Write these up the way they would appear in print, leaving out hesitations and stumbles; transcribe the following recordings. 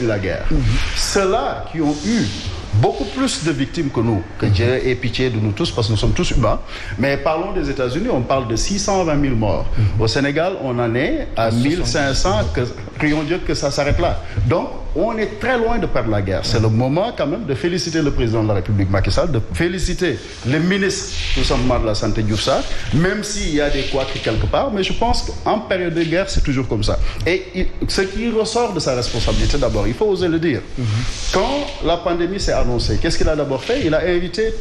la guerre. Ceux-là qui ont eu beaucoup plus de victimes que nous, que Dieu ait pitié de nous tous, parce que nous sommes tous humains. Mais parlons des États-Unis, on parle de 620 000 morts. Au Sénégal, on en est à 1500, prions Dieu que ça s'arrête là. Donc, on est très loin de perdre la guerre. C'est le moment quand même de féliciter le président de la République, Macky Sall, de féliciter les ministres, tout simplement, de la Santé, Diouf Sarr, même s'il y a des couacs quelque part, mais je pense qu'en période de guerre, c'est toujours comme ça. Et ce qui ressort de sa responsabilité, d'abord, il faut oser le dire. Quand la pandémie s'est annoncée, qu'est-ce qu'il a d'abord fait? Il a invité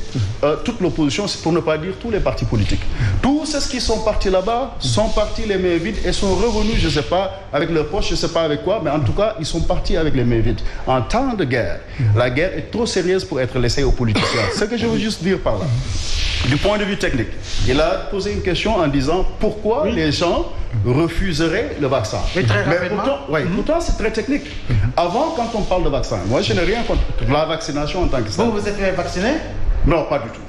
toute l'opposition, pour ne pas dire tous les partis politiques. Tous ceux qui sont partis là-bas sont partis les mains vides et sont revenus, je ne sais pas, avec leurs poches, je ne sais pas avec quoi, mais en tout cas, ils sont partis avec les mains vides. En temps de guerre, la guerre est trop sérieuse pour être laissée aux politiciens. Ce que je veux juste dire par là, du point de vue technique, il a posé une question en disant pourquoi les gens refuseraient le vaccin. Mais très rapidement. Pourtant, c'est très technique. Avant, quand on parle de vaccin, moi je n'ai rien contre la vaccination en tant que ça. Vous êtes fait vacciner? Non, pas du tout.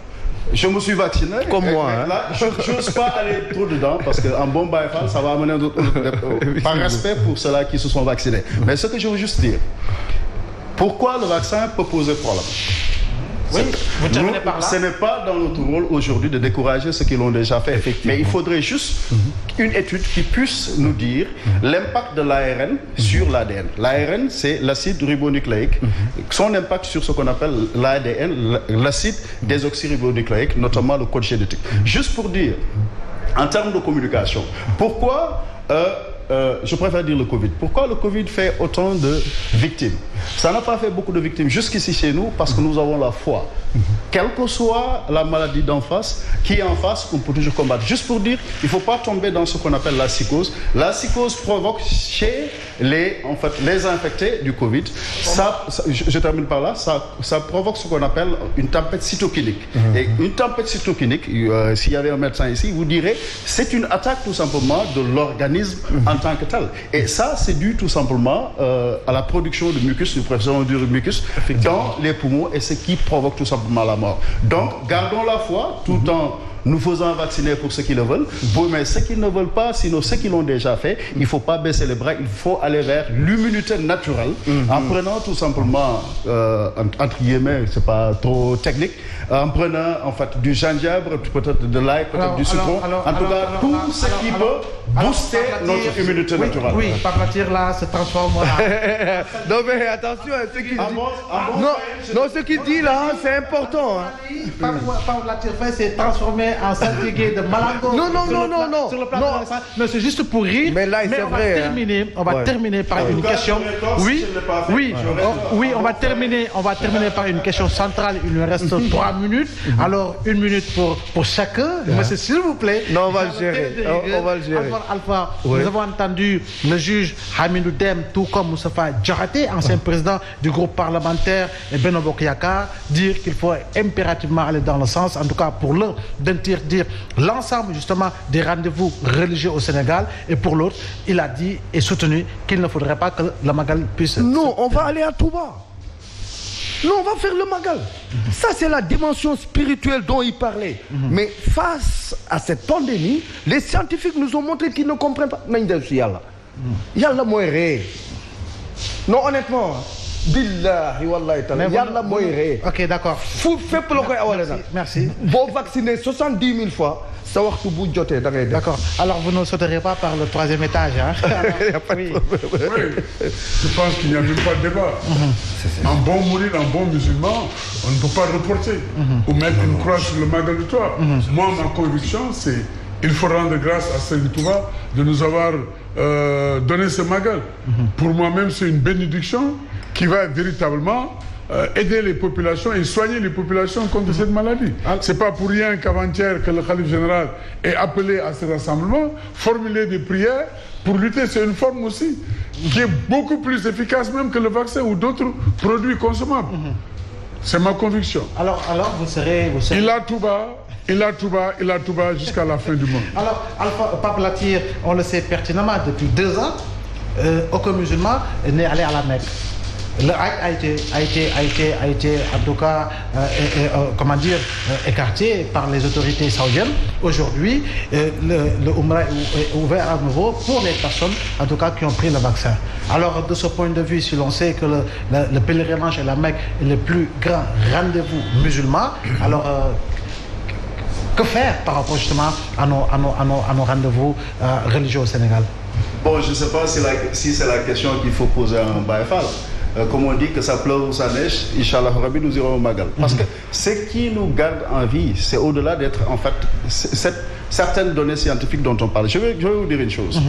Je me suis vacciné. Comme moi. Là, je n'ose pas aller trop dedans parce qu'en bon baïfal, ça va amener par respect pour ceux-là qui se sont vaccinés. Mais ce que je veux juste dire, pourquoi le vaccin peut poser problème? Oui, vous terminez par là. Ce n'est pas dans notre rôle aujourd'hui de décourager ceux qui l'ont déjà fait. Mais il faudrait juste une étude qui puisse nous dire l'impact de l'ARN sur l'ADN. L'ARN, c'est l'acide ribonucléique. Son impact sur ce qu'on appelle l'ADN, l'acide désoxyribonucléique, notamment le code génétique. Juste pour dire, en termes de communication, pourquoi... je préfère dire le Covid. Pourquoi le Covid fait autant de victimes? Ça n'a pas fait beaucoup de victimes jusqu'ici chez nous parce que nous avons la foi. Quelle que soit la maladie d'en face, qui est en face, on peut toujours combattre. Juste pour dire, il ne faut pas tomber dans ce qu'on appelle la psychose. La psychose provoque chez les infectés du Covid. Je termine par là. Ça provoque ce qu'on appelle une tempête cytokinique. Et une tempête cytokinique, s'il y avait un médecin ici, vous dirait, c'est une attaque tout simplement de l'organisme en tant que tel. Et ça, c'est dû tout simplement à la production de mucus, du processus du mucus dans les poumons et ce qui provoque tout simplement la mort. Donc, gardons la foi tout en nous faisant vacciner pour ceux qui le veulent. Mais ceux qui ne veulent pas, sinon ceux qui l'ont déjà fait, il ne faut pas baisser les bras, il faut aller vers l'immunité naturelle en prenant tout simplement, entre guillemets, c'est pas trop technique, en prenant en fait du gingembre, peut-être de l'ail, peut-être du citron, en tout cas tout ce qui peut booster notre immunité naturelle. Oui, Paplatir là se transforme. Non mais attention, ce qu'il dit. Non, ce qu'il dit là, c'est important. Paplatir s'est transformé en saltigué de Malango. Non. Sur le plan de ça. Mais c'est juste pour rire. Mais là, c'est vrai. On va terminer par une question. Oui, on va terminer par une question centrale. Il nous reste 3 minutes. Alors, 1 minute pour chacun. Monsieur, s'il vous plaît. Non, on va le gérer. On va le gérer. Alpha, nous avons entendu le juge Hamidou Dème, tout comme Moustapha Diakhaté, ancien président du groupe parlementaire et Benno Bokk Yakaar, dire qu'il faut impérativement aller dans le sens, en tout cas pour l'un, d'interdire l'ensemble justement des rendez-vous religieux au Sénégal, et pour l'autre, il a dit et soutenu qu'il ne faudrait pas que le Magal puisse... Non, on va aller à Touba. Non, on va faire le Magal. Ça, c'est la dimension spirituelle dont il parlait. Mais face à cette pandémie, les scientifiques nous ont montré qu'ils ne comprennent pas. Yalla mooy ree. Non, honnêtement. Billahi wallahi ta'ala. Yalla mooy ree. Ok, d'accord. Fu fépp la koy awale na. Merci. Boo vacciné 70 000 fois, sa waxtu bu jotee da ngay def. D'accord. Alors, vous ne sauterez pas par le 3e étage, hein? Il n'y a pas de problème. Oui, je pense qu'il n'y a même pas de débat. Un bon mouride, un bon musulman, on ne peut pas reporter ou mettre une croix sur le Magal de Touba. Moi, ma conviction, c'est il faut rendre grâce à Serigne Touba de nous avoir donné ce Magal. Pour moi-même, c'est une bénédiction qui va véritablement aider les populations et soigner les populations contre cette maladie. C'est pas pour rien qu'avant-hier que le khalife général est appelé à ce rassemblement, formuler des prières pour lutter. C'est une forme aussi qui est beaucoup plus efficace même que le vaccin ou d'autres produits consommables. C'est ma conviction. Alors vous serez... Il a Touba jusqu'à la fin du monde. Alors, Alpha Paplatir, on le sait pertinemment, depuis 2 ans, aucun musulman n'est allé à la Mecque. le Hajj a été en tout cas écarté par les autorités saoudiennes. Aujourd'hui, le Umrah est ouvert à nouveau pour les personnes en tout cas qui ont pris le vaccin. Alors de ce point de vue, si l'on sait que le pèlerinage à la Mecque est le plus grand rendez-vous musulman, alors que faire par rapport justement à nos rendez-vous religieux au Sénégal? Bon, je ne sais pas si c'est la question qu'il faut poser à un Baye Fall. Comme on dit que ça pleut ou ça neige, Inch'Allah Rabbi, nous irons au Magal. Parce que ce qui nous garde en vie, c'est au-delà d'être en fait certaines données scientifiques dont on parle. Je vais vous dire une chose.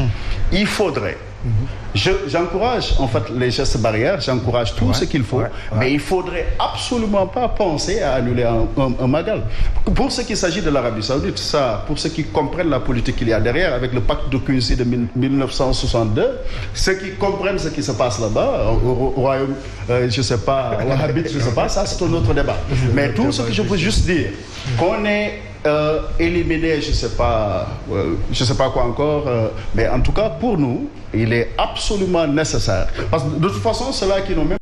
Il faudrait, j'encourage en fait les gestes barrières, j'encourage tout ce qu'il faut, mais il faudrait absolument pas penser à annuler un Magal. Pour ce qui s'agit de l'Arabie Saoudite, ça, pour ceux qui comprennent la politique qu'il y a derrière, avec le pacte de Quincy de 1962, ceux qui comprennent ce qui se passe là-bas, au royaume, je sais pas, wahhabite, je sais pas, ça c'est un autre débat. Mais tout ce que je veux juste dire, qu'on est éliminer, je sais pas quoi encore, mais en tout cas pour nous, il est absolument nécessaire. Parce que de toute façon, ceux-là qui n'ont même